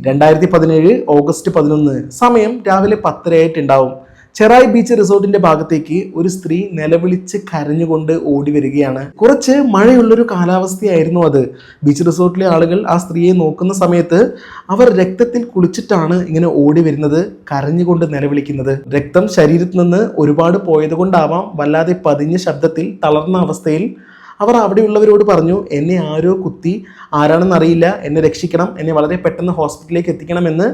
2017 August 11 സമയം രാവിലെ 10:30 Cherai beach റിസോർട്ടിന്റെ ഭാഗത്തേക്ക് ഒരു സ്ത്രീ നിലവിളിച്ച് കരഞ്ഞുകൊണ്ട് ഓടി വരികയാണ്. കുറച്ച് മഴയുള്ളൊരു കാലാവസ്ഥയായിരുന്നു അത്. ബീച്ച് റിസോർട്ടിലെ ആളുകൾ ആ സ്ത്രീയെ നോക്കുന്ന സമയത്ത് അവർ രക്തത്തിൽ കുളിച്ചിട്ടാണ് ഇങ്ങനെ ഓടി വരുന്നത്, കരഞ്ഞുകൊണ്ട് നിലവിളിക്കുന്നത്. രക്തം ശരീരത്തിൽ നിന്ന് ഒരുപാട് പോയത് കൊണ്ടാവാം വല്ലാതെ പതിഞ്ഞ ശബ്ദത്തിൽ തളർന്ന അവസ്ഥയിൽ അവർ അവിടെയുള്ളവരോട് പറഞ്ഞു, എന്നെ ആരോ കുത്തി, ആരാണെന്നറിയില്ല, എന്നെ രക്ഷിക്കണം, എന്നെ വളരെ പെട്ടെന്ന് ഹോസ്പിറ്റലിലേക്ക് എത്തിക്കണമെന്ന്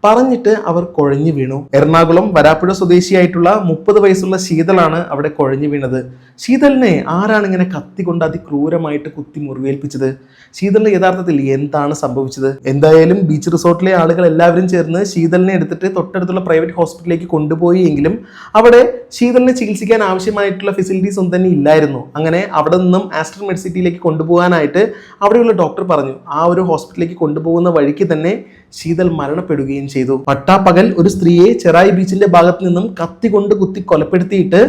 പറഞ്ഞിട്ട് അവർ കുഴഞ്ഞു വീണു. എറണാകുളം വരാപ്പുഴ സ്വദേശിയായിട്ടുള്ള 30 വയസ്സുള്ള ശീതളാണ് അവിടെ കുഴഞ്ഞു വീണത്. ശീതളിനെ ആരാണ് ഇങ്ങനെ കത്തിക്കൊണ്ട് അതിക്രൂരമായിട്ട് കുത്തി മുറിവേൽപ്പിച്ചത്? ശീതളിന് യഥാർത്ഥത്തിൽ എന്താണ് സംഭവിച്ചത്? എന്തായാലും ബീച്ച് റിസോർട്ടിലെ ആളുകൾ എല്ലാവരും ചേർന്ന് ശീതളിനെ എടുത്തിട്ട് തൊട്ടടുത്തുള്ള പ്രൈവറ്റ് ഹോസ്പിറ്റലിലേക്ക് കൊണ്ടുപോയി എങ്കിലും അവിടെ ശീതളിനെ ചികിത്സിക്കാൻ ആവശ്യമായിട്ടുള്ള ഫെസിലിറ്റീസ് ഒന്നും തന്നെ ഇല്ലായിരുന്നു. അങ്ങനെ അവിടെ നിന്നും ആസ്റ്റർ മെഡിസിറ്റിയിലേക്ക് കൊണ്ടുപോകാനായിട്ട് അവിടെയുള്ള ഡോക്ടർ പറഞ്ഞു. ആ ഒരു ഹോസ്പിറ്റലിലേക്ക് കൊണ്ടുപോകുന്ന വഴിക്ക് തന്നെ ശീതൾ മരണപ്പെടുകയും ചെയ്തു. പട്ടാപ്പകൽ ഒരു സ്ത്രീയെ ചെറായി ബീച്ചിന്റെ ഭാഗത്ത് നിന്നും കത്തി കൊണ്ട് കുത്തി കൊലപ്പെടുത്തിയിട്ട്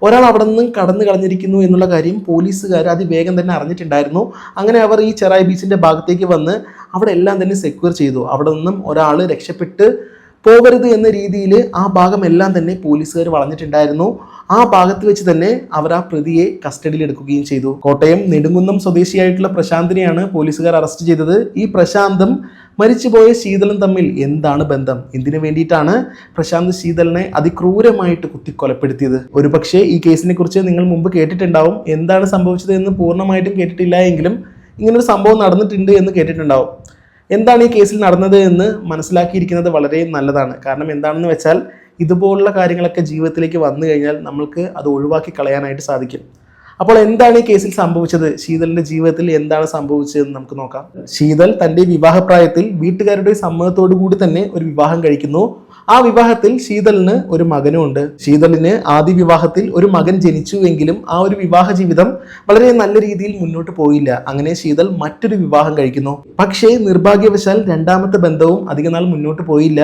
ഒരാൾ അവിടെ നിന്നും കടന്നു കളഞ്ഞിരിക്കുന്നു എന്നുള്ള കാര്യം പോലീസുകാർ അതിവേഗം തന്നെ അറിഞ്ഞിട്ടുണ്ടായിരുന്നു. അങ്ങനെ അവർ ഈ ചെറായി ബീച്ചിന്റെ ഭാഗത്തേക്ക് വന്ന് അവിടെ എല്ലാം തന്നെ സെക്യൂർ ചെയ്തു. അവിടെ നിന്നും ഒരാൾ രക്ഷപ്പെട്ട് പോകരുത് എന്ന രീതിയിൽ ആ ഭാഗം എല്ലാം തന്നെ പോലീസുകാർ വളഞ്ഞിട്ടുണ്ടായിരുന്നു. ആ ഭാഗത്ത് വെച്ച് തന്നെ അവർ ആ പ്രതിയെ കസ്റ്റഡിയിൽ എടുക്കുകയും ചെയ്തു. കോട്ടയം നെടുങ്കുന്നം സ്വദേശിയായിട്ടുള്ള പ്രശാന്തിനെയാണ് പോലീസുകാർ അറസ്റ്റ് ചെയ്തത്. ഈ പ്രശാന്തും മരിച്ചുപോയ ശീതളും തമ്മിൽ എന്താണ് ബന്ധം? എന്തിനു വേണ്ടിയിട്ടാണ് പ്രശാന്ത് ശീതളിനെ അതിക്രൂരമായിട്ട് കുത്തിക്കൊലപ്പെടുത്തിയത്? ഒരുപക്ഷെ ഈ കേസിനെ കുറിച്ച് നിങ്ങൾ മുമ്പ് കേട്ടിട്ടുണ്ടാവും. എന്താണ് സംഭവിച്ചത് എന്ന് പൂർണ്ണമായിട്ടും കേട്ടിട്ടില്ല എങ്കിലും ഇങ്ങനൊരു സംഭവം നടന്നിട്ടുണ്ട് എന്ന് കേട്ടിട്ടുണ്ടാവും. എന്താണ് ഈ കേസിൽ നടന്നത് എന്ന് മനസ്സിലാക്കിയിരിക്കുന്നത് വളരെ നല്ലതാണ്. കാരണം എന്താണെന്ന് വെച്ചാൽ ഇതുപോലുള്ള കാര്യങ്ങളൊക്കെ ജീവിതത്തിലേക്ക് വന്നു കഴിഞ്ഞാൽ നമ്മൾക്ക് അത് ഒഴിവാക്കി കളയാനായിട്ട് സാധിക്കും. അപ്പോൾ എന്താണ് ഈ കേസിൽ സംഭവിച്ചത്? ശീതളിന്റെ ജീവിതത്തിൽ എന്താണ് സംഭവിച്ചതെന്ന് നമുക്ക് നോക്കാം. ശീതൾ തന്റെ വിവാഹപ്രായത്തിൽ വീട്ടുകാരുടെ സമ്മതത്തോടു കൂടി തന്നെ ഒരു വിവാഹം കഴിക്കുന്നു. ആ വിവാഹത്തിൽ ശീതളിന് ഒരു മകനും ഉണ്ട്. ശീതളിന് ആദ്യ വിവാഹത്തിൽ ഒരു മകൻ ജനിച്ചു എങ്കിലും ആ ഒരു വിവാഹ ജീവിതം വളരെ നല്ല രീതിയിൽ മുന്നോട്ട് പോയില്ല. അങ്ങനെ ശീതൾ മറ്റൊരു വിവാഹം കഴിക്കുന്നു. പക്ഷേ നിർഭാഗ്യവശാൽ രണ്ടാമത്തെ ബന്ധവും അധികനാൾ മുന്നോട്ട് പോയില്ല.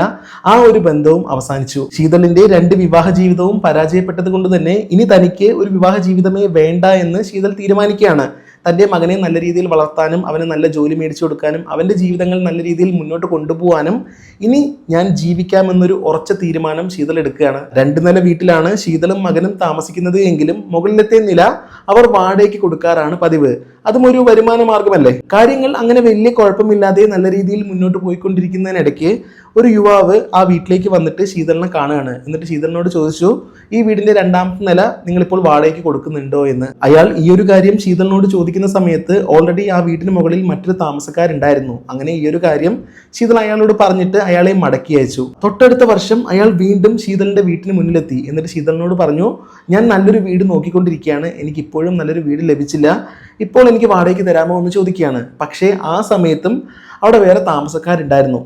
ആ ഒരു ബന്ധവും അവസാനിച്ചു. ശീതളിന്റെ 2 വിവാഹ ജീവിതവും പരാജയപ്പെട്ടത് കൊണ്ട് തന്നെ ഇനി തനിക്ക് ഒരു വിവാഹ ജീവിതമേ വേണ്ട എന്ന് ശീതൾ തീരുമാനിക്കുകയാണ്. തൻ്റെ മകനെ നല്ല രീതിയിൽ വളർത്താനും അവന് നല്ല ജോലി മേടിച്ചു കൊടുക്കാനും അവൻ്റെ ജീവിതങ്ങൾ നല്ല രീതിയിൽ മുന്നോട്ട് കൊണ്ടുപോകാനും ഇനി ഞാൻ ജീവിക്കാമെന്നൊരു ഉറച്ച തീരുമാനം ശീതൾ എടുക്കുകയാണ്. 2 നില വീട്ടിലാണ് ശീതളും മകനും താമസിക്കുന്നത് എങ്കിലും മുകളിലത്തെ നില അവർ വാടകയ്ക്ക് കൊടുക്കാറാണ് പതിവ്. അതും ഒരു വരുമാന മാർഗമല്ലേ. കാര്യങ്ങൾ അങ്ങനെ വലിയ കുഴപ്പമില്ലാതെ നല്ല രീതിയിൽ മുന്നോട്ട് പോയിക്കൊണ്ടിരിക്കുന്നതിനിടയ്ക്ക് ഒരു യുവാവ് ആ വീട്ടിലേക്ക് വന്നിട്ട് ശീതളിനെ കാണുകയാണ്. എന്നിട്ട് ശീതളിനോട് ചോദിച്ചു, ഈ വീടിന്റെ 2ാമത്തെ നില നിങ്ങളിപ്പോൾ വാടകയ്ക്ക് കൊടുക്കുന്നുണ്ടോ എന്ന്. അയാൾ ഈ ഒരു കാര്യം ശീതളിനോട് ചോദിക്കുന്ന സമയത്ത് ഓൾറെഡി ആ വീടിന് മുകളിൽ മറ്റൊരു താമസക്കാരുണ്ടായിരുന്നു. അങ്ങനെ ഈ ഒരു കാര്യം ശീതൾ അയാളോട് പറഞ്ഞിട്ട് അയാളെ മടക്കി അയച്ചു. തൊട്ടടുത്ത വർഷം അയാൾ വീണ്ടും ശീതളിന്റെ വീട്ടിന് മുന്നിലെത്തി. എന്നിട്ട് ശീതളിനോട് പറഞ്ഞു, ഞാൻ നല്ലൊരു വീട് നോക്കിക്കൊണ്ടിരിക്കുകയാണ്, എനിക്ക് ഇപ്പോഴും നല്ലൊരു വീട് ലഭിച്ചില്ല, ഇപ്പോൾ എനിക്ക് വാടകയ്ക്ക് തരാമോ എന്ന് ചോദിക്കുകയാണ്. പക്ഷേ ആ സമയത്തും അവിടെ വേറെ താമസക്കാരുണ്ടായിരുന്നു.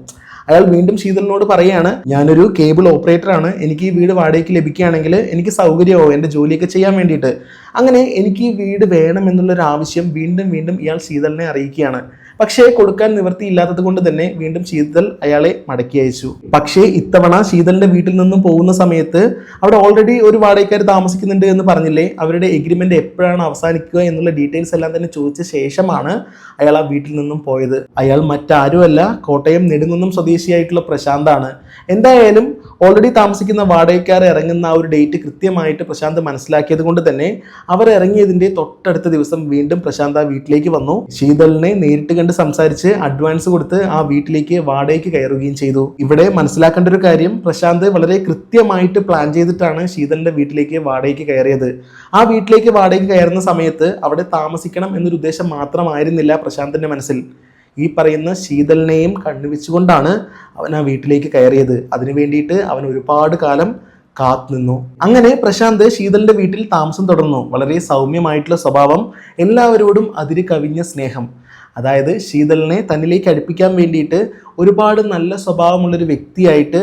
അയാൾ വീണ്ടും ശീതളിനോട് പറയുകയാണ്, ഞാനൊരു കേബിൾ ഓപ്പറേറ്ററാണ്, എനിക്ക് ഈ വീട് വാടകയ്ക്ക് ലഭിക്കുകയാണെങ്കിൽ എനിക്ക് സൗകര്യമോ എൻ്റെ ജോലിയൊക്കെ ചെയ്യാൻ വേണ്ടിയിട്ട്. അങ്ങനെ എനിക്ക് ഈ വീട് വേണം എന്നുള്ളൊരു ആവശ്യം വീണ്ടും വീണ്ടും ഇയാൾ ശീതളിനെ അറിയിക്കുകയാണ്. പക്ഷേ കൊടുക്കാൻ നിവൃത്തിയില്ലാത്തത് കൊണ്ട് തന്നെ വീണ്ടും ശീതൾ അയാളെ മടക്കി അയച്ചു. പക്ഷേ ഇത്തവണ ശീതളിന്റെ വീട്ടിൽ നിന്നും പോകുന്ന സമയത്ത് അവിടെ ഓൾറെഡി ഒരു വാടകയ്ക്കാർ താമസിക്കുന്നുണ്ട് എന്ന് പറഞ്ഞില്ലേ, അവരുടെ എഗ്രിമെന്റ് എപ്പോഴാണ് അവസാനിക്കുക എന്നുള്ള ഡീറ്റെയിൽസ് എല്ലാം തന്നെ ചോദിച്ച ശേഷമാണ് അയാൾ ആ വീട്ടിൽ നിന്നും പോയത്. അയാൾ മറ്റാരുമല്ല, കോട്ടയം നെടുങ്കുന്നം സ്വദേശിയായിട്ടുള്ള പ്രശാന്താണ്. എന്തായാലും ഓൾറെഡി താമസിക്കുന്ന വാടകയ്ക്കാർ ഇറങ്ങുന്ന ആ ഒരു ഡേറ്റ് കൃത്യമായിട്ട് പ്രശാന്ത് മനസ്സിലാക്കിയത് കൊണ്ട് തന്നെ അവർ ഇറങ്ങിയതിന്റെ തൊട്ടടുത്ത ദിവസം വീണ്ടും പ്രശാന്ത് ആ വീട്ടിലേക്ക് വന്നു. ശീതളിനെ നേരിട്ട് കണ്ട് സംസാരിച്ച് അഡ്വാൻസ് കൊടുത്ത് ആ വീട്ടിലേക്ക് വാടകയ്ക്ക് കയറുകയും ചെയ്തു. ഇവിടെ മനസ്സിലാക്കേണ്ട ഒരു കാര്യം, പ്രശാന്ത് വളരെ കൃത്യമായിട്ട് പ്ലാൻ ചെയ്തിട്ടാണ് ശീതളിന്റെ വീട്ടിലേക്ക് വാടകയ്ക്ക് കയറിയത്. ആ വീട്ടിലേക്ക് വാടകയ്ക്ക് കയറുന്ന സമയത്ത് അവിടെ താമസിക്കണം എന്നൊരു ഉദ്ദേശം മാത്രമായിരുന്നില്ല പ്രശാന്തിന്റെ മനസ്സിൽ. ഈ പറയുന്ന ശീതളിനെയും കണ്ണുവെച്ചുകൊണ്ടാണ് അവൻ ആ വീട്ടിലേക്ക് കയറിയത്. അതിനു വേണ്ടിയിട്ട് അവൻ ഒരുപാട് കാലം കാത്തുനിന്നു. അങ്ങനെ പ്രശാന്ത് ശീതളിന്റെ വീട്ടിൽ താമസം തുടർന്നു. വളരെ സൗമ്യമായിട്ടുള്ള സ്വഭാവം, എല്ലാവരോടും അതിര് കവിഞ്ഞ സ്നേഹം. അതായത് ശീതളിനെ തന്നിലേക്ക് അടുപ്പിക്കാൻ വേണ്ടിയിട്ട് ഒരുപാട് നല്ല സ്വഭാവമുള്ളൊരു വ്യക്തിയായിട്ട്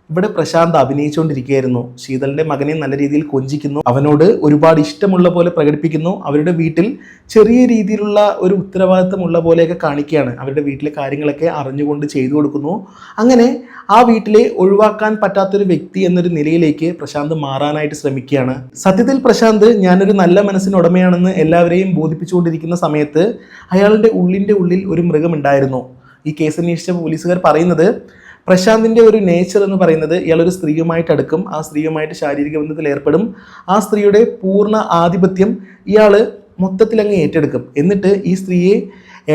ഇവിടെ പ്രശാന്ത് അഭിനയിച്ചുകൊണ്ടിരിക്കുകയായിരുന്നു. ശീതളിന്റെ മകനെ നല്ല രീതിയിൽ കൊഞ്ചിക്കുന്നു, അവനോട് ഒരുപാട് ഇഷ്ടമുള്ള പോലെ പ്രകടിപ്പിക്കുന്നു, അവരുടെ വീട്ടിൽ ചെറിയ രീതിയിലുള്ള ഒരു ഉത്തരവാദിത്തമുള്ള പോലെയൊക്കെ കാണിക്കുകയാണ്. അവരുടെ വീട്ടിലെ കാര്യങ്ങളൊക്കെ അറിഞ്ഞുകൊണ്ട് ചെയ്തു കൊടുക്കുന്നു. അങ്ങനെ ആ വീട്ടിലെ ഒഴിവാക്കാൻ പറ്റാത്തൊരു വ്യക്തി എന്നൊരു നിലയിലേക്ക് പ്രശാന്ത് മാറാനായിട്ട് ശ്രമിക്കുകയാണ്. സത്യത്തിൽ പ്രശാന്ത് ഞാനൊരു നല്ല മനസ്സിന് ഉടമയാണെന്ന് എല്ലാവരെയും ബോധിപ്പിച്ചുകൊണ്ടിരിക്കുന്ന സമയത്ത് അയാളുടെ ഉള്ളിൻ്റെ ഉള്ളിൽ ഒരു മൃഗമുണ്ടായിരുന്നു. ഈ കേസ് അന്വേഷിച്ച പോലീസുകാർ പറയുന്നത് പ്രശാന്തിന്റെ ഒരു നേച്ചർ എന്ന് പറയുന്നത് ഇയാൾ ഒരു സ്ത്രീയുമായിട്ട് അടുക്കും, ആ സ്ത്രീയുമായിട്ട് ശാരീരിക ബന്ധത്തിൽ ഏർപ്പെടും, ആ സ്ത്രീയുടെ പൂർണ്ണ ആധിപത്യം ഇയാൾ മൊത്തത്തിൽ അങ്ങ് ഏറ്റെടുക്കും. എന്നിട്ട് ഈ സ്ത്രീയെ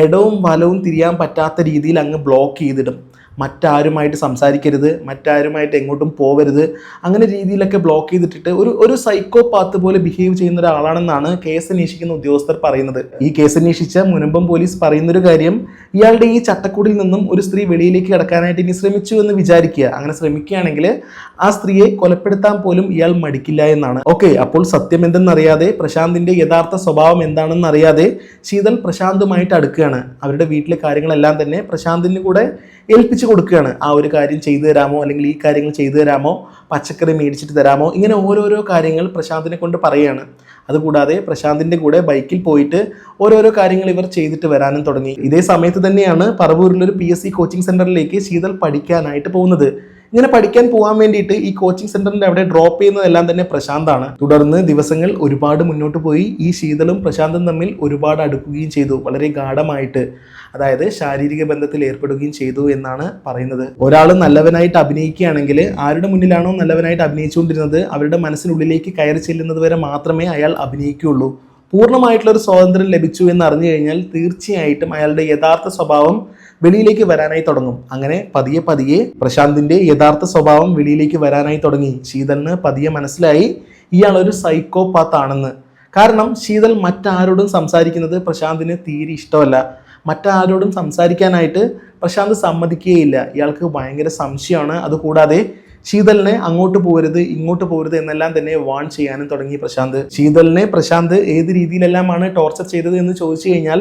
ഇടവും വലവും തിരിയാൻ പറ്റാത്ത രീതിയിൽ അങ്ങ് ബ്ലോക്ക് ചെയ്തിടും. മറ്റാരുമായിട്ട് സംസാരിക്കരുത്, മറ്റാരുമായിട്ട് എങ്ങോട്ടും പോവരുത്, അങ്ങനെ രീതിയിലൊക്കെ ബ്ലോക്ക് ചെയ്തിട്ടിട്ട് ഒരു സൈക്കോപാത്ത് പോലെ ബിഹേവ് ചെയ്യുന്ന ഒരാളാണെന്നാണ് കേസ് അന്വേഷിക്കുന്ന ഉദ്യോഗസ്ഥർ പറയുന്നത്. ഈ കേസ് അന്വേഷിച്ച മുനമ്പം പോലീസ് പറയുന്നൊരു കാര്യം, ഇയാളുടെ ഈ ചട്ടക്കൂടിൽ നിന്നും ഒരു സ്ത്രീ വെളിയിലേക്ക് കിടക്കാനായിട്ട് ഇനി ശ്രമിച്ചു എന്ന് വിചാരിക്കുക. അങ്ങനെ ശ്രമിക്കുകയാണെങ്കിൽ ആ സ്ത്രീയെ കൊലപ്പെടുത്താൻ പോലും ഇയാൾ മടിക്കില്ല എന്നാണ്. ഓക്കെ, അപ്പോൾ സത്യം എന്തെന്നറിയാതെ, പ്രശാന്തിന്റെ യഥാർത്ഥ സ്വഭാവം എന്താണെന്ന് അറിയാതെ ശീതൾ പ്രശാന്തുമായിട്ട് അടുക്കുകയാണ്. അവരുടെ വീട്ടിലെ കാര്യങ്ങളെല്ലാം തന്നെ പ്രശാന്തിന് കൂടെ ഏൽപ്പിച്ചു കൊടുക്കുകയാണ്. ആ ഒരു കാര്യം ചെയ്തു തരാമോ, അല്ലെങ്കിൽ ഈ കാര്യങ്ങൾ ചെയ്തു തരാമോ, പച്ചക്കറി മേടിച്ചിട്ട് തരാമോ, ഇങ്ങനെ ഓരോരോ കാര്യങ്ങൾ പ്രശാന്തിനെ കൊണ്ട് പറയുകയാണ്. അതുകൂടാതെ പ്രശാന്തിന്റെ കൂടെ ബൈക്കിൽ പോയിട്ട് ഓരോരോ കാര്യങ്ങൾ ഇവർ ചെയ്തിട്ട് വരാനും തുടങ്ങി. ഇതേ സമയത്ത് തന്നെയാണ് പറവൂരിലൊരു PSC കോച്ചിങ് സെന്ററിലേക്ക് ശീതൾ പഠിക്കാനായിട്ട് പോകുന്നത്. ഇങ്ങനെ പഠിക്കാൻ പോകാൻ വേണ്ടിയിട്ട് ഈ കോച്ചിങ് സെന്ററിന്റെ അവിടെ ഡ്രോപ്പ് ചെയ്യുന്നതെല്ലാം തന്നെ പ്രശാന്താണ്. തുടർന്ന് ദിവസങ്ങൾ ഒരുപാട് മുന്നോട്ട് പോയി. ഈ ശീതളും പ്രശാന്തും തമ്മിൽ ഒരുപാട് അടുക്കുകയും ചെയ്തു, വളരെ ഗാഢമായിട്ട്, അതായത് ശാരീരിക ബന്ധത്തിൽ ഏർപ്പെടുകയും ചെയ്തു എന്നാണ് പറയുന്നത്. ഒരാൾ നല്ലവനായിട്ട് അഭിനയിക്കുകയാണെങ്കിൽ ആരുടെ മുന്നിലാണോ നല്ലവനായിട്ട് അഭിനയിച്ചുകൊണ്ടിരുന്നത് അവരുടെ മനസ്സിനുള്ളിലേക്ക് കയറി ചെല്ലുന്നത് വരെ മാത്രമേ അയാൾ അഭിനയിക്കുകയുള്ളൂ. പൂർണ്ണമായിട്ടുള്ളൊരു സ്വാതന്ത്ര്യം ലഭിച്ചു എന്ന് അറിഞ്ഞു കഴിഞ്ഞാൽ തീർച്ചയായിട്ടും അയാളുടെ യഥാർത്ഥ സ്വഭാവം വെളിയിലേക്ക് വരാനായി തുടങ്ങും. അങ്ങനെ പതിയെ പതിയെ പ്രശാന്തിന്റെ യഥാർത്ഥ സ്വഭാവം വെളിയിലേക്ക് വരാനായി തുടങ്ങി. ശീതളിന് പതിയെ മനസ്സിലായി ഇയാൾ ഒരു സൈക്കോപാത്ത് ആണെന്ന്. കാരണം ശീതൾ മറ്റാരോടും സംസാരിക്കുന്നത് പ്രശാന്തിന് തീരെ ഇഷ്ടമല്ല. മറ്റാരോടും സംസാരിക്കാനായിട്ട് പ്രശാന്ത് സമ്മതിക്കുകയില്ല. ഇയാൾക്ക് ഭയങ്കര സംശയമാണ്. അതുകൂടാതെ ശീതളിനെ അങ്ങോട്ട് പോകരുത്, ഇങ്ങോട്ട് പോകരുത് എന്നെല്ലാം തന്നെ വാൺ ചെയ്യാനും തുടങ്ങി പ്രശാന്ത്. ശീതളിനെ പ്രശാന്ത് ഏത് രീതിയിലെല്ലാമാണ് ടോർച്ചർ ചെയ്തത് എന്ന് ചോദിച്ചു കഴിഞ്ഞാൽ,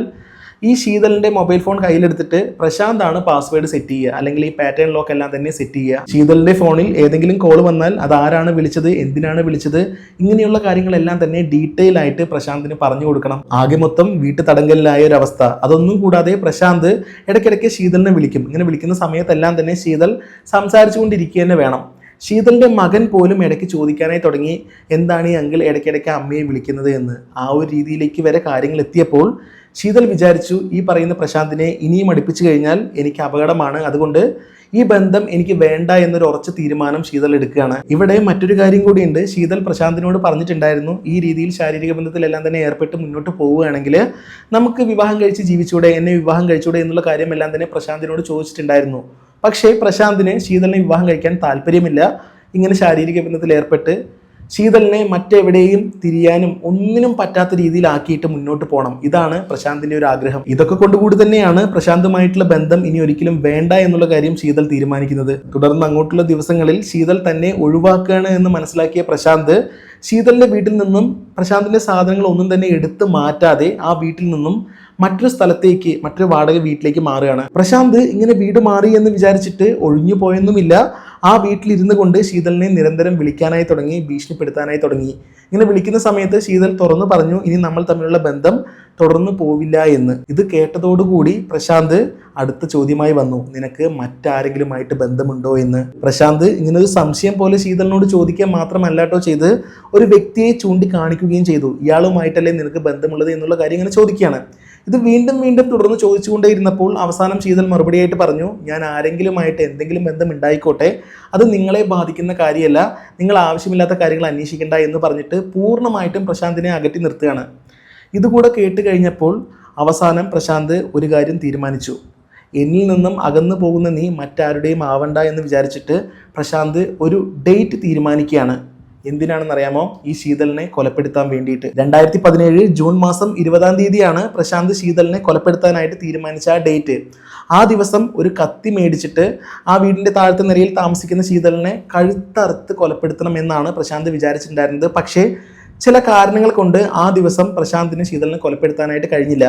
ഈ ശീതളിന്റെ മൊബൈൽ ഫോൺ കയ്യിലെടുത്തിട്ട് പ്രശാന്താണ് പാസ്വേഡ് സെറ്റ് ചെയ്യുക, അല്ലെങ്കിൽ ഈ പാറ്റേൺ ലോക്ക് എല്ലാം തന്നെ സെറ്റ് ചെയ്യുക. ശീതളിന്റെ ഫോണിൽ ഏതെങ്കിലും കോൾ വന്നാൽ അത് ആരാണ് വിളിച്ചത്, എന്തിനാണ് വിളിച്ചത്, ഇങ്ങനെയുള്ള കാര്യങ്ങളെല്ലാം തന്നെ ഡീറ്റെയിൽ ആയിട്ട് പ്രശാന്തിന് പറഞ്ഞു കൊടുക്കണം. ആകെ മൊത്തം വീട്ടു തടങ്കലിലായ ഒരു അവസ്ഥ. അതൊന്നും കൂടാതെ പ്രശാന്ത് ഇടയ്ക്കിടയ്ക്ക് ശീതളിനെ വിളിക്കും. ഇങ്ങനെ വിളിക്കുന്ന സമയത്തെല്ലാം തന്നെ ശീതൾ സംസാരിച്ചുകൊണ്ടിരിക്കുക തന്നെ വേണം. ശീതളിന്റെ മകൻ പോലും ഇടയ്ക്ക് ചോദിക്കാനായി തുടങ്ങി, എന്താണ് ഈ അങ്കിൾ ഇടയ്ക്കിടയ്ക്ക് അമ്മയെ വിളിക്കുന്നത് എന്ന്. ആ ഒരു രീതിയിലേക്ക് വരെ കാര്യങ്ങൾ എത്തിയപ്പോൾ ശീതൾ വിചാരിച്ചു, ഈ പറയുന്ന പ്രശാന്തിനെ ഇനിയും അടുപ്പിച്ചു കഴിഞ്ഞാൽ എനിക്ക് അപകടമാണ്, അതുകൊണ്ട് ഈ ബന്ധം എനിക്ക് വേണ്ട എന്നൊരു ഉറച്ച തീരുമാനം ശീതൾ എടുക്കുകയാണ്. ഇവിടെ മറ്റൊരു കാര്യം കൂടിയുണ്ട്. ശീതൾ പ്രശാന്തിനോട് പറഞ്ഞിട്ടുണ്ടായിരുന്നു, ഈ രീതിയിൽ ശാരീരിക ബന്ധത്തിലെല്ലാം തന്നെ ഏർപ്പെട്ട് മുന്നോട്ട് പോവുകയാണെങ്കിൽ നമുക്ക് വിവാഹം കഴിച്ച് ജീവിച്ചൂടെ, എന്നെ വിവാഹം കഴിച്ചൂടെ എന്നുള്ള കാര്യമെല്ലാം തന്നെ പ്രശാന്തിനോട് ചോദിച്ചിട്ടുണ്ടായിരുന്നു. പക്ഷേ പ്രശാന്തിന് ശീതളിനെ വിവാഹം കഴിക്കാൻ താല്പര്യമില്ല. ഇങ്ങനെ ശാരീരിക ബന്ധത്തിൽ ഏർപ്പെട്ട് ശീതളിനെ മറ്റെവിടെയും തിരിയാനും ഒന്നിനും പറ്റാത്ത രീതിയിലാക്കിയിട്ട് മുന്നോട്ട് പോകണം. ഇതാണ് പ്രശാന്തിന്റെ ഒരു ആഗ്രഹം. ഇതൊക്കെ കൊണ്ടുകൂടി തന്നെയാണ് പ്രശാന്തുമായിട്ടുള്ള ബന്ധം ഇനി ഒരിക്കലും വേണ്ട എന്നുള്ള കാര്യം ശീതൾ തീരുമാനിക്കുന്നത്. തുടർന്ന് അങ്ങോട്ടുള്ള ദിവസങ്ങളിൽ ശീതൾ തന്നെ ഒഴിവാക്കുകയാണ് എന്ന് മനസ്സിലാക്കിയ പ്രശാന്ത് ശീതളിന്റെ വീട്ടിൽ നിന്നും പ്രശാന്തിന്റെ സാധനങ്ങൾ ഒന്നും തന്നെ എടുത്തു മാറ്റാതെ ആ വീട്ടിൽ നിന്നും മറ്റൊരു സ്ഥലത്തേക്ക്, മറ്റൊരു വാടക വീട്ടിലേക്ക് മാറുകയാണ്. പ്രശാന്ത് ഇങ്ങനെ വീട് മാറി എന്ന് വിചാരിച്ചിട്ട് ഒഴിഞ്ഞു പോയൊന്നുമില്ല. ആ വീട്ടിലിരുന്ന് കൊണ്ട് ശീതളിനെ നിരന്തരം വിളിക്കാനായി തുടങ്ങി, ഭീഷണിപ്പെടുത്താനായി തുടങ്ങി. ഇങ്ങനെ വിളിക്കുന്ന സമയത്ത് ശീതൾ തുറന്നു പറഞ്ഞു, ഇനി നമ്മൾ തമ്മിലുള്ള ബന്ധം തുടർന്നു പോവില്ല എന്ന്. ഇത് കേട്ടതോടുകൂടി പ്രശാന്ത് അടുത്ത ചോദ്യമായി വന്നു, നിനക്ക് മറ്റാരെങ്കിലുമായിട്ട് ബന്ധമുണ്ടോ എന്ന്. പ്രശാന്ത് ഇങ്ങനെ ഒരു സംശയം പോലെ ശീതളിനോട് ചോദിക്കാൻ മാത്രമല്ലാട്ടോ ചെയ്ത് ഒരു വ്യക്തിയെ ചൂണ്ടിക്കാണിക്കുകയും ചെയ്തു. ഇയാളുമായിട്ടല്ലേ നിനക്ക് ബന്ധമുള്ളത് എന്നുള്ള കാര്യം ഇങ്ങനെ ചോദിക്കുകയാണ്. ഇത് വീണ്ടും വീണ്ടും തുടർന്ന് ചോദിച്ചുകൊണ്ടേയിരുന്നപ്പോൾ അവസാനം ശീതൾ മറുപടിയായിട്ട് പറഞ്ഞു, ഞാൻ ആരെങ്കിലുമായിട്ട് എന്തെങ്കിലും ബന്ധം ഉണ്ടായിക്കോട്ടെ, അത് നിങ്ങളെ ബാധിക്കുന്ന കാര്യമല്ല, നിങ്ങൾ ആവശ്യമില്ലാത്ത കാര്യങ്ങൾ അന്വേഷിക്കേണ്ട എന്ന് പറഞ്ഞിട്ട് പൂർണ്ണമായിട്ടും പ്രശാന്തിനെ അകറ്റി നിർത്തുകയാണ്. ഇതുകൂടെ കേട്ട് കഴിഞ്ഞപ്പോൾ അവസാനം പ്രശാന്ത് ഒരു കാര്യം തീരുമാനിച്ചു. എന്നിൽ നിന്നും അകന്നു പോകുന്ന നീ മറ്റാരുടെയും ആവണ്ട എന്ന് വിചാരിച്ചിട്ട് പ്രശാന്ത് ഒരു ഡേറ്റ് തീരുമാനിക്കുകയാണ്. എന്തിനാണെന്നറിയാമോ? ഈ ശീതളിനെ കൊലപ്പെടുത്താൻ വേണ്ടിയിട്ട്. 2017 ജൂൺ മാസം 20-ാം തീയതിയാണ് പ്രശാന്ത് ശീതളിനെ കൊലപ്പെടുത്താനായിട്ട് തീരുമാനിച്ച ആ ഡേറ്റ്. ആ ദിവസം ഒരു കത്തി മേടിച്ചിട്ട് ആ വീടിന്റെ താഴത്തെ നിലയിൽ താമസിക്കുന്ന ശീതളിനെ കഴുത്തറുത്ത് കൊലപ്പെടുത്തണം എന്നാണ് പ്രശാന്ത് വിചാരിച്ചിട്ടുണ്ടായിരുന്നത്. പക്ഷേ ചില കാരണങ്ങൾ കൊണ്ട് ആ ദിവസം പ്രശാന്തിന് ശീതളിനെ കൊലപ്പെടുത്താനായിട്ട് കഴിഞ്ഞില്ല.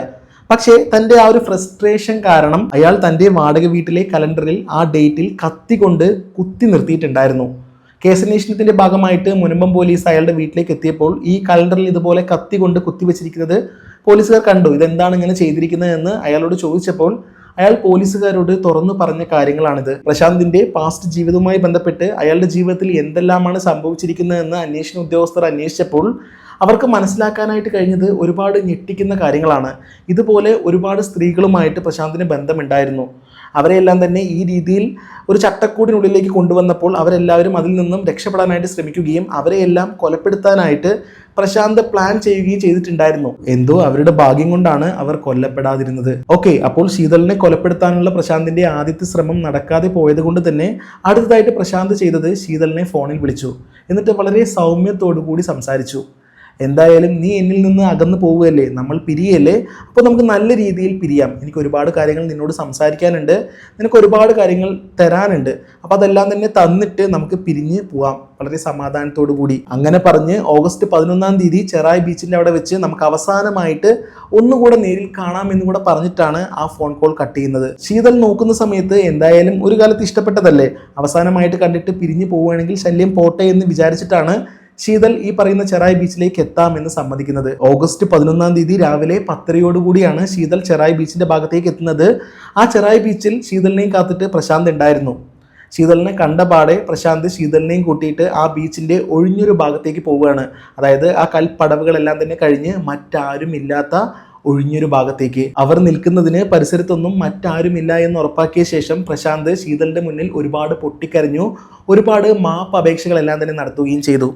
പക്ഷേ തൻ്റെ ആ ഒരു ഫ്രസ്ട്രേഷൻ കാരണം അയാൾ തൻ്റെ വാടക വീട്ടിലെ കലണ്ടറിൽ ആ ഡേറ്റിൽ കത്തി കൊണ്ട് കുത്തി നിർത്തിയിട്ടുണ്ടായിരുന്നു. കേസന്വേഷണത്തിന്റെ ഭാഗമായിട്ട് മുനമ്പം പോലീസ് അയാളുടെ വീട്ടിലേക്ക് എത്തിയപ്പോൾ ഈ കലണ്ടറിൽ ഇതുപോലെ കത്തി കൊണ്ട് കുത്തിവെച്ചിരിക്കുന്നത് പോലീസുകാർ കണ്ടു. ഇതെന്താണ് ഇങ്ങനെ ചെയ്തിരിക്കുന്നത് എന്ന് അയാളോട് ചോദിച്ചപ്പോൾ അയാൾ പോലീസുകാരോട് തുറന്നു പറഞ്ഞ കാര്യങ്ങളാണിത്. പ്രശാന്തിന്റെ പാസ്റ്റ് ജീവിതവുമായി ബന്ധപ്പെട്ട് അയാളുടെ ജീവിതത്തിൽ എന്തെല്ലാമാണ് സംഭവിച്ചിരിക്കുന്നതെന്ന് അന്വേഷണ ഉദ്യോഗസ്ഥർ അന്വേഷിച്ചപ്പോൾ അവർക്ക് മനസ്സിലാക്കാനായിട്ട് കഴിഞ്ഞത് ഒരുപാട് ഞെട്ടിക്കുന്ന കാര്യങ്ങളാണ്. ഇതുപോലെ ഒരുപാട് സ്ത്രീകളുമായിട്ട് പ്രശാന്തിന് ബന്ധമുണ്ടായിരുന്നു. അവരെയെല്ലാം തന്നെ ഈ രീതിയിൽ ഒരു ചട്ടക്കൂടിനുള്ളിലേക്ക് കൊണ്ടുവന്നപ്പോൾ അവരെല്ലാവരും അതിൽ നിന്നും രക്ഷപ്പെടാനായിട്ട് ശ്രമിക്കുകയും അവരെയെല്ലാം കൊലപ്പെടുത്താനായിട്ട് പ്രശാന്ത് പ്ലാൻ ചെയ്യുകയും ചെയ്തിട്ടുണ്ടായിരുന്നു. എന്തോ അവരുടെ ഭാഗ്യം കൊണ്ടാണ് അവർ കൊല്ലപ്പെടാതിരുന്നത്. ഓക്കെ, അപ്പോൾ ശീതളിനെ കൊലപ്പെടുത്താനുള്ള പ്രശാന്തിന്റെ ആദ്യത്തെ ശ്രമം നടക്കാതെ പോയത് കൊണ്ട് തന്നെ അടുത്തതായിട്ട് പ്രശാന്ത് ചെയ്തത് ശീതളിനെ ഫോണിൽ വിളിച്ചു. എന്നിട്ട് വളരെ സൗമ്യത്തോടു കൂടി സംസാരിച്ചു. എന്തായാലും നീ എന്നിൽ നിന്ന് അകന്നു പോവുകയല്ലേ, നമ്മൾ പിരിയല്ലേ, അപ്പോൾ നമുക്ക് നല്ല രീതിയിൽ പിരിയാം. എനിക്ക് ഒരുപാട് കാര്യങ്ങൾ നിന്നോട് സംസാരിക്കാനുണ്ട്, നിനക്ക് ഒരുപാട് കാര്യങ്ങൾ തരാനുണ്ട്, അപ്പോൾ അതെല്ലാം തന്നെ തന്നിട്ട് നമുക്ക് പിരിഞ്ഞ് പോവാം വളരെ സമാധാനത്തോടു കൂടി. അങ്ങനെ പറഞ്ഞ് ഓഗസ്റ്റ് 11 ചെറായി ബീച്ചിൻ്റെ അവിടെ വെച്ച് നമുക്ക് അവസാനമായിട്ട് ഒന്നുകൂടെ നേരിൽ കാണാം എന്ന് കൂടെ പറഞ്ഞിട്ടാണ് ആ ഫോൺ കോൾ കട്ട് ചെയ്യുന്നത്. ശീതൾ നോക്കുന്ന സമയത്ത് എന്തായാലും ഒരു കാലത്ത് ഇഷ്ടപ്പെട്ടതല്ലേ, അവസാനമായിട്ട് കണ്ടിട്ട് പിരിഞ്ഞു പോവുകയാണെങ്കിൽ ശല്യം പോട്ടെ എന്ന് വിചാരിച്ചിട്ടാണ് ശീതൾ ഈ പറയുന്ന ചെറായി ബീച്ചിലേക്ക് എത്താമെന്ന് സമ്മതിക്കുന്നത്. ഓഗസ്റ്റ് 11 രാവിലെ 10:30 ശീതൾ ചെറായി ബീച്ചിന്റെ ഭാഗത്തേക്ക് എത്തുന്നത്. ആ ചെറായി ബീച്ചിൽ ശീതളിനെയും കാത്തിട്ട് പ്രശാന്ത് ഉണ്ടായിരുന്നു. ശീതളിനെ കണ്ടപാടെ പ്രശാന്ത് ശീതളിനെയും കൂട്ടിയിട്ട് ആ ബീച്ചിന്റെ ഒഴിഞ്ഞൊരു ഭാഗത്തേക്ക് പോവുകയാണ്. അതായത് ആ കൽപ്പടവുകളെല്ലാം തന്നെ കഴിഞ്ഞ് മറ്റാരും ഇല്ലാത്ത ഒഴിഞ്ഞൊരു ഭാഗത്തേക്ക്. അവർ നിൽക്കുന്നതിന് പരിസരത്തൊന്നും മറ്റാരുമില്ല എന്ന് ഉറപ്പാക്കിയ ശേഷം പ്രശാന്ത് ശീതളിന്റെ മുന്നിൽ ഒരുപാട് പൊട്ടിക്കരഞ്ഞു. ഒരുപാട് മാപ്പ് അപേക്ഷകളെല്ലാം തന്നെ നടത്തുകയും ചെയ്തു.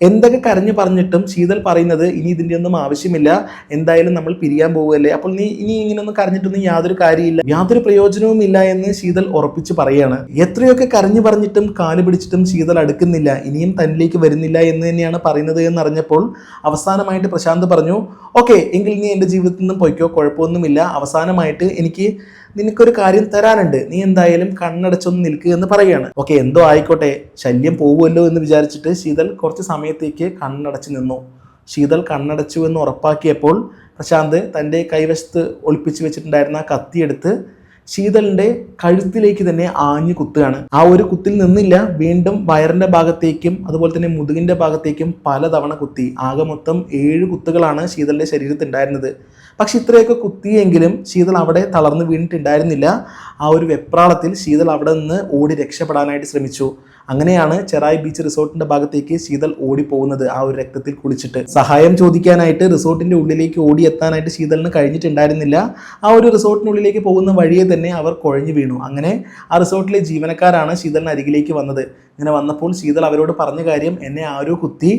എന്തൊക്കെ കരഞ്ഞു പറഞ്ഞിട്ടും ശീതൾ പറയുന്നത് ഇനി ഇതിൻ്റെ ഒന്നും ആവശ്യമില്ല, എന്തായാലും നമ്മൾ പിരിയാൻ പോവുകയല്ലേ, അപ്പോൾ നീ ഇനി ഇങ്ങനെയൊന്നും കരഞ്ഞിട്ടൊന്നും യാതൊരു കാര്യമില്ല, യാതൊരു പ്രയോജനവും ഇല്ല എന്ന് ശീതൾ ഉറപ്പിച്ച് പറയാണ്. എത്രയൊക്കെ കരഞ്ഞു പറഞ്ഞിട്ടും കാല് പിടിച്ചിട്ടും ശീതൾ അടുക്കുന്നില്ല, ഇനിയും തന്നിലേക്ക് വരുന്നില്ല എന്ന് തന്നെയാണ് പറയുന്നത് എന്നറിഞ്ഞപ്പോൾ അവസാനമായിട്ട് പ്രശാന്ത് പറഞ്ഞു, ഓക്കെ എങ്കിൽ നീ എൻ്റെ ജീവിതത്തിൽ നിന്നും പോയിക്കോ, കുഴപ്പമൊന്നുമില്ല, അവസാനമായിട്ട് എനിക്ക് നിനക്കൊരു കാര്യം തരാനുണ്ട്, നീ എന്തായാലും കണ്ണടച്ചൊന്ന് നിൽക്കുക എന്ന് പറയുകയാണ്. ഓക്കെ, എന്തോ ആയിക്കോട്ടെ, ശല്യം പോകുമല്ലോ എന്ന് വിചാരിച്ചിട്ട് ശീതൾ കുറച്ച് സമയത്തേക്ക് കണ്ണടച്ച് നിന്നു. ശീതൾ കണ്ണടച്ചു എന്ന് ഉറപ്പാക്കിയപ്പോൾ പ്രശാന്ത് തൻ്റെ കൈവശത്ത് ഒളിപ്പിച്ച് വെച്ചിട്ടുണ്ടായിരുന്ന ആ കത്തിയെടുത്ത് ശീതളിന്റെ കഴുത്തിലേക്ക് തന്നെ ആഞ്ഞു കുത്തുകയാണ്. ആ ഒരു കുത്തിൽ നിന്നില്ല, വീണ്ടും വയറിന്റെ ഭാഗത്തേക്കും അതുപോലെ തന്നെ മുതുകിന്റെ ഭാഗത്തേക്കും പലതവണ കുത്തി. ആകെ മൊത്തം 7 കുത്തുകളാണ് ശീതളിന്റെ ശരീരത്തിൽ ഉണ്ടായിരുന്നത്. പക്ഷെ ഇത്രയൊക്കെ കുത്തിയെങ്കിലും ശീതൾ അവിടെ തളർന്നു വീണിട്ടുണ്ടായിരുന്നില്ല. ആ ഒരു വെപ്രാളത്തിൽ ശീതൾ അവിടെ നിന്ന് ഓടി രക്ഷപ്പെടാനായിട്ട് ശ്രമിച്ചു. അങ്ങനെയാണ് ചെറായി ബീച്ച് റിസോർട്ടിന്റെ ഭാഗത്തേക്ക് ശീതൾ ഓടിപ്പോകുന്നത്. ആ ഒരു രക്തത്തിൽ കുളിച്ചിട്ട് സഹായം ചോദിക്കാനായിട്ട് റിസോർട്ടിന്റെ ഉള്ളിലേക്ക് ഓടിയെത്താനായിട്ട് ശീതളിന് കഴിഞ്ഞിട്ടുണ്ടായിരുന്നില്ല. ആ ഒരു റിസോർട്ടിനുള്ളിലേക്ക് പോകുന്ന വഴിയെ തന്നെ അവർ കുഴഞ്ഞു വീണു. അങ്ങനെ ആ റിസോർട്ടിലെ ജീവനക്കാരാണ് ശീതളിന് അരികിലേക്ക് വന്നത്. ഇങ്ങനെ വന്നപ്പോൾ ശീതൾ അവരോട് പറഞ്ഞ കാര്യം, എന്നെ ആരോ കുത്തി,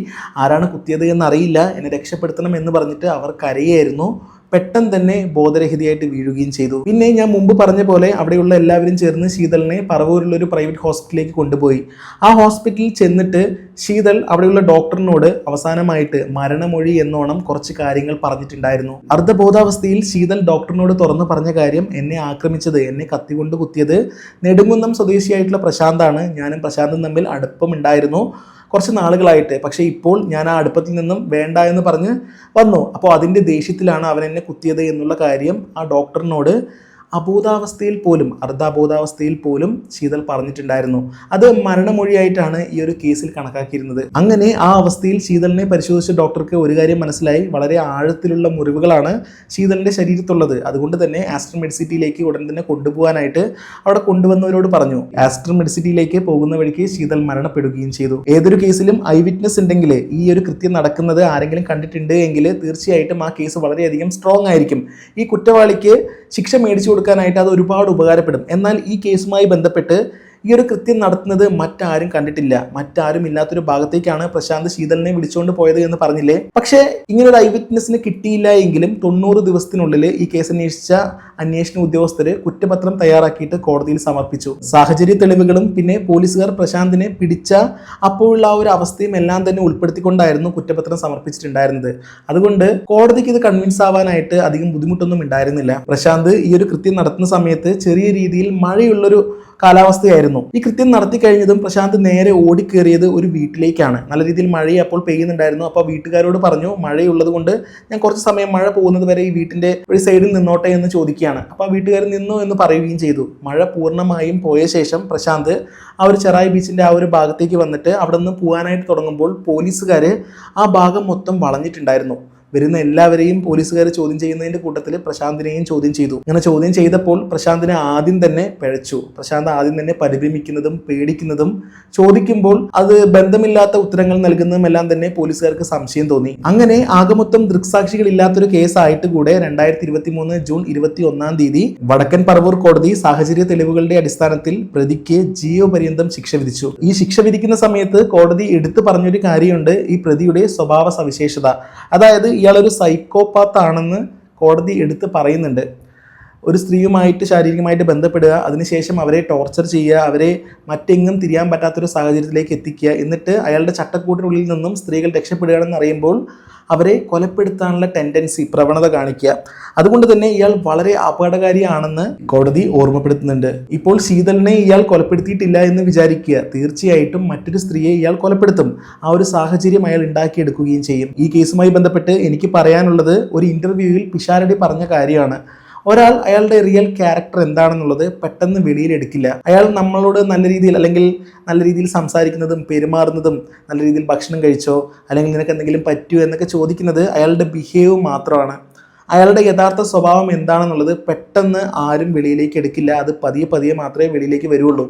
ആരാണ് കുത്തിയത് എന്നറിയില്ല, എന്നെ രക്ഷപ്പെടുത്തണം എന്ന് പറഞ്ഞിട്ട് അവർ കരയായിരുന്നു. പെട്ടെന്ന് തന്നെ ബോധരഹിതയായിട്ട് വീഴുകയും ചെയ്തു. പിന്നെ ഞാൻ മുമ്പ് പറഞ്ഞ പോലെ അവിടെയുള്ള എല്ലാവരും ചേർന്ന് ശീതളിനെ പറവൂരിലുള്ള ഒരു പ്രൈവറ്റ് ഹോസ്പിറ്റലിലേക്ക് കൊണ്ടുപോയി. ആ ഹോസ്പിറ്റലിൽ ചെന്നിട്ട് ശീതൾ അവിടെയുള്ള ഡോക്ടറിനോട് അവസാനമായിട്ട് മരണമൊഴി എന്നോണം കുറച്ച് കാര്യങ്ങൾ പറഞ്ഞിട്ടുണ്ടായിരുന്നു. അർദ്ധബോധാവസ്ഥയിൽ ശീതൾ ഡോക്ടറിനോട് തുറന്നു പറഞ്ഞ കാര്യം, എന്നെ ആക്രമിച്ചത്, എന്നെ കത്തികൊണ്ട് കുത്തിയത് നെടുങ്കുന്നം സ്വദേശിയായിട്ടുള്ള പ്രശാന്താണ്. ഞാനും പ്രശാന്തും തമ്മിൽ അടുപ്പമുണ്ടായിരുന്നു കുറച്ച് നാളുകളായിട്ട്. പക്ഷേ ഇപ്പോൾ ഞാൻ ആ അടുപ്പത്തിൽ നിന്നും വേണ്ട എന്ന് പറഞ്ഞ് വന്നു. അപ്പോൾ അതിൻ്റെ ദേഷ്യത്തിലാണ് അവൻ എന്നെ കുത്തിയത് എന്നുള്ള കാര്യം ആ ഡോക്ടറിനോട് അബോധാവസ്ഥയിൽ പോലും അർദ്ധാബോധാവസ്ഥയിൽ പോലും ശീതൾ പറഞ്ഞിട്ടുണ്ടായിരുന്നു. അത് മരണമൊഴിയായിട്ടാണ് ഈ ഒരു കേസിൽ കണക്കാക്കിയിരുന്നത്. അങ്ങനെ ആ അവസ്ഥയിൽ ശീതളിനെ പരിശോധിച്ച ഡോക്ടർക്ക് ഒരു കാര്യം മനസ്സിലായി, വളരെ ആഴത്തിലുള്ള മുറിവുകളാണ് ശീതളിന്റെ ശരീരത്തുള്ളത്. അതുകൊണ്ട് തന്നെ ആസ്റ്റർ മെഡിസിറ്റിയിലേക്ക് ഉടൻ തന്നെ കൊണ്ടുപോകാനായിട്ട് അവിടെ കൊണ്ടുവന്നവരോട് പറഞ്ഞു. ആസ്റ്റർ മെഡിസിറ്റിയിലേക്ക് പോകുന്ന വഴിക്ക് ശീതൾ മരണപ്പെടുകയും ചെയ്തു. ഏതൊരു കേസിലും ഐ വിറ്റ്നസ് ഉണ്ടെങ്കിൽ, ഈ ഒരു കൃത്യം നടക്കുന്നത് ആരെങ്കിലും കണ്ടിട്ടുണ്ട് എങ്കിൽ തീർച്ചയായിട്ടും ആ കേസ് വളരെയധികം സ്ട്രോങ് ആയിരിക്കും. ഈ കുറ്റവാളിക്ക് ശിക്ഷ മേടിച്ചു കൊടുക്കാനായിട്ട് അത് ഒരുപാട് ഉപകാരപ്പെടും. എന്നാൽ ഈ കേസുമായി ബന്ധപ്പെട്ട് ഈ ഒരു കൃത്യം നടത്തുന്നത് മറ്റാരും കണ്ടിട്ടില്ല, മറ്റാരും ഇല്ലാത്തൊരു ഭാഗത്തേക്കാണ് പ്രശാന്ത് ശീതളിനെ വിളിച്ചുകൊണ്ട് പോയത് എന്ന് പറഞ്ഞില്ലേ. പക്ഷേ ഇങ്ങനൊരു ഐ വിറ്റ്നസിന് കിട്ടിയില്ല എങ്കിലും 90 ദിവസത്തിനുള്ളിൽ ഈ കേസ് അന്വേഷിച്ച അന്വേഷണ ഉദ്യോഗസ്ഥര് കുറ്റപത്രം തയ്യാറാക്കിയിട്ട് കോടതിയിൽ സമർപ്പിച്ചു. സാഹചര്യ തെളിവുകളും പിന്നെ പോലീസുകാർ പ്രശാന്തിനെ പിടിച്ച അപ്പോഴുള്ള ആ ഒരു അവസ്ഥയും എല്ലാം തന്നെ ഉൾപ്പെടുത്തിക്കൊണ്ടായിരുന്നു കുറ്റപത്രം സമർപ്പിച്ചിട്ടുണ്ടായിരുന്നത്. അതുകൊണ്ട് കോടതിക്ക് ഇത് കൺവിൻസ് ആവാനായിട്ട് അധികം ബുദ്ധിമുട്ടൊന്നും ഉണ്ടായിരുന്നില്ല. പ്രശാന്ത് ഈ ഒരു കൃത്യം നടത്തുന്ന സമയത്ത് ചെറിയ രീതിയിൽ മഴയുള്ളൊരു കാലാവസ്ഥയായിരുന്നു. ഈ കൃത്യം നടത്തി കഴിഞ്ഞതും പ്രശാന്ത് നേരെ ഓടിക്കേറിയത് ഒരു വീട്ടിലേക്കാണ്. നല്ല രീതിയിൽ മഴ അപ്പോൾ പെയ്യുന്നുണ്ടായിരുന്നു. അപ്പോൾ വീട്ടുകാരോട് പറഞ്ഞു, മഴയുള്ളത് കൊണ്ട് ഞാൻ കുറച്ച് സമയം മഴ പോകുന്നത് വരെ ഈ വീട്ടിന്റെ ഒരു സൈഡിൽ നിന്നോട്ടെ എന്ന് ചോദിക്കുകയാണ്. അപ്പോൾ വീട്ടുകാർ നിന്നു എന്ന് പറയുകയും ചെയ്തു. മഴ പൂർണ്ണമായും പോയ ശേഷം പ്രശാന്ത് ആ ഒരു ചെറായി ബീച്ചിന്റെ ആ ഒരു ഭാഗത്തേക്ക് വന്നിട്ട് അവിടെ നിന്ന് പോകാനായിട്ട് തുടങ്ങുമ്പോൾ പോലീസുകാർ ആ ഭാഗം മൊത്തം വളഞ്ഞിട്ടുണ്ടായിരുന്നു. വരുന്ന എല്ലാവരെയും പോലീസുകാർ ചോദ്യം ചെയ്യുന്നതിന്റെ കൂട്ടത്തിൽ പ്രശാന്തിനെയും ചോദ്യം ചെയ്തു. അങ്ങനെ ചോദ്യം ചെയ്തപ്പോൾ പ്രശാന്തിനെ ആദ്യം തന്നെ പിഴച്ചു. പ്രശാന്ത് ആദ്യം തന്നെ പരിഭ്രമിക്കുന്നതും പേടിക്കുന്നതും ചോദിക്കുമ്പോൾ അത് ബന്ധമില്ലാത്ത ഉത്തരങ്ങൾ നൽകുന്നതും എല്ലാം തന്നെ പോലീസുകാർക്ക് സംശയം തോന്നി. അങ്ങനെ ആകമൊത്തം ദൃക്സാക്ഷികൾ ഇല്ലാത്തൊരു കേസായിട്ട് കൂടെ 2023 ജൂൺ 21 വടക്കൻ പറവൂർ കോടതി സാഹചര്യ തെളിവുകളുടെ അടിസ്ഥാനത്തിൽ പ്രതിക്ക് ജീവപര്യന്തം ശിക്ഷ വിധിച്ചു. ഈ ശിക്ഷ വിധിക്കുന്ന സമയത്ത് കോടതി എടുത്തു പറഞ്ഞൊരു കാര്യമുണ്ട്, ഈ പ്രതിയുടെ സ്വഭാവ സവിശേഷത. അതായത് ഇയാളൊരു സൈക്കോപാത്ത് ആണെന്ന് കോടതി എടുത്ത് പറയുന്നുണ്ട്. ഒരു സ്ത്രീയുമായിട്ട് ശാരീരികമായിട്ട് ബന്ധപ്പെടുക, അതിനുശേഷം അവരെ ടോർച്ചർ ചെയ്യുക, അവരെ മറ്റെങ്ങും തിരിയാൻ പറ്റാത്തൊരു സാഹചര്യത്തിലേക്ക് എത്തിക്കുക, എന്നിട്ട് അയാളുടെ ചട്ടക്കൂട്ടിനുള്ളിൽ നിന്നും സ്ത്രീകൾ രക്ഷപ്പെടുകയാണെന്ന് അറിയുമ്പോൾ അവരെ കൊലപ്പെടുത്താനുള്ള പ്രവണത കാണിക്കുക. അതുകൊണ്ട് തന്നെ ഇയാൾ വളരെ അപകടകാരിയാണെന്ന് കോടതി ഓർമ്മപ്പെടുത്തുന്നുണ്ട്. ഇപ്പോൾ ശീതളിനെ ഇയാൾ കൊലപ്പെടുത്തിയിട്ടില്ല എന്ന് വിചാരിക്കുക, തീർച്ചയായിട്ടും മറ്റൊരു സ്ത്രീയെ ഇയാൾ കൊലപ്പെടുത്തും. ആ ഒരു സാഹചര്യം അയാൾ ഉണ്ടാക്കിയെടുക്കുകയും ചെയ്യും. ഈ കേസുമായി ബന്ധപ്പെട്ട് എനിക്ക് പറയാനുള്ളത്, ഒരു ഇന്റർവ്യൂവിൽ പിഷാരടി പറഞ്ഞ കാര്യമാണ്. ഒരാൾ അയാളുടെ റിയൽ ക്യാരക്ടർ എന്താണെന്നുള്ളത് പെട്ടെന്ന് വെളിയിലെടുക്കില്ല. അയാൾ നമ്മളോട് നല്ല രീതിയിൽ സംസാരിക്കുന്നതും പെരുമാറുന്നതും, നല്ല രീതിയിൽ ഭക്ഷണം കഴിച്ചോ അല്ലെങ്കിൽ നിനക്ക് എന്തെങ്കിലും പറ്റുമോ എന്നൊക്കെ ചോദിക്കുന്നത് അയാളുടെ ബിഹേവ് മാത്രമാണ്. അയാളുടെ യഥാർത്ഥ സ്വഭാവം എന്താണെന്നുള്ളത് പെട്ടെന്ന് ആരും വെളിയിലേക്ക് എടുക്കില്ല. അത് പതിയെ മാത്രമേ വെളിയിലേക്ക് വരുള്ളൂ.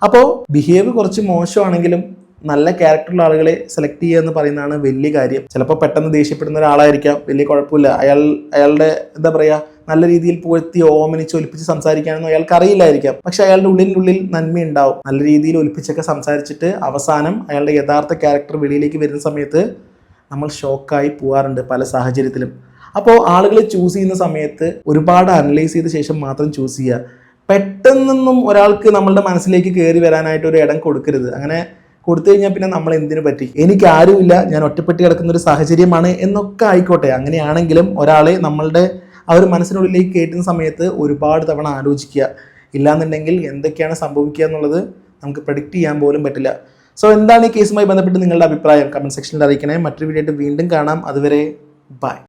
അപ്പോൾ ബിഹേവ് കുറച്ച് മോശമാണെങ്കിലും നല്ല ക്യാരക്ടറുള്ള ആളുകളെ സെലക്ട് ചെയ്യുക എന്ന് പറയുന്നതാണ് വലിയ കാര്യം. ചിലപ്പോൾ പെട്ടെന്ന് ദേഷ്യപ്പെടുന്ന ഒരാളായിരിക്കാം, വലിയ കുഴപ്പമില്ല, അയാളുടെ എന്താ പറയുക, നല്ല രീതിയിൽ പുകഴ്ത്തി ഓമനിച്ച് ഒലിപ്പിച്ച് സംസാരിക്കാനൊന്നും അയാൾക്ക് അറിയില്ലായിരിക്കാം. പക്ഷെ അയാളുടെ ഉള്ളിൽ നന്മയുണ്ടാവും. നല്ല രീതിയിൽ ഒലിപ്പിച്ചൊക്കെ സംസാരിച്ചിട്ട് അവസാനം അയാളുടെ യഥാർത്ഥ ക്യാരക്ടർ വെളിയിലേക്ക് വരുന്ന സമയത്ത് നമ്മൾ ഷോക്കായി പോകാറുണ്ട് പല സാഹചര്യത്തിലും. അപ്പോൾ ആളുകളെ ചൂസ് ചെയ്യുന്ന സമയത്ത് ഒരുപാട് അനലൈസ് ചെയ്ത ശേഷം മാത്രം ചൂസ് ചെയ്യുക. പെട്ടെന്നൊന്നും ഒരാൾക്ക് നമ്മളുടെ മനസ്സിലേക്ക് കയറി വരാനായിട്ട് ഒരു ഇടം കൊടുക്കരുത്. അങ്ങനെ കൊടുത്തു കഴിഞ്ഞാൽ പിന്നെ നമ്മൾ എന്തിനു പറ്റി, എനിക്ക് ആരുമില്ല, ഞാൻ ഒറ്റപ്പെട്ട് കിടക്കുന്ന ഒരു സാഹചര്യമാണ് എന്നൊക്കെ ആയിക്കോട്ടെ. അങ്ങനെയാണെങ്കിലും ഒരാളെ നമ്മളുടെ ആ ഒരു മനസ്സിനുള്ളിലേക്ക് കയറ്റുന്ന സമയത്ത് ഒരുപാട് തവണ ആലോചിക്കുക. ഇല്ലാന്നുണ്ടെങ്കിൽ എന്തൊക്കെയാണ് സംഭവിക്കുക എന്നുള്ളത് നമുക്ക് പ്രെഡിക്റ്റ് ചെയ്യാൻ പോലും പറ്റില്ല. സോ എന്താണ് ഈ കേസുമായി ബന്ധപ്പെട്ട് നിങ്ങളുടെ അഭിപ്രായം കമന്റ് സെക്ഷനിൽ അറിയിക്കണേ. മറ്റൊരു വീഡിയോ ആയിട്ട് വീണ്ടും കാണാം. അതുവരെ ബൈ.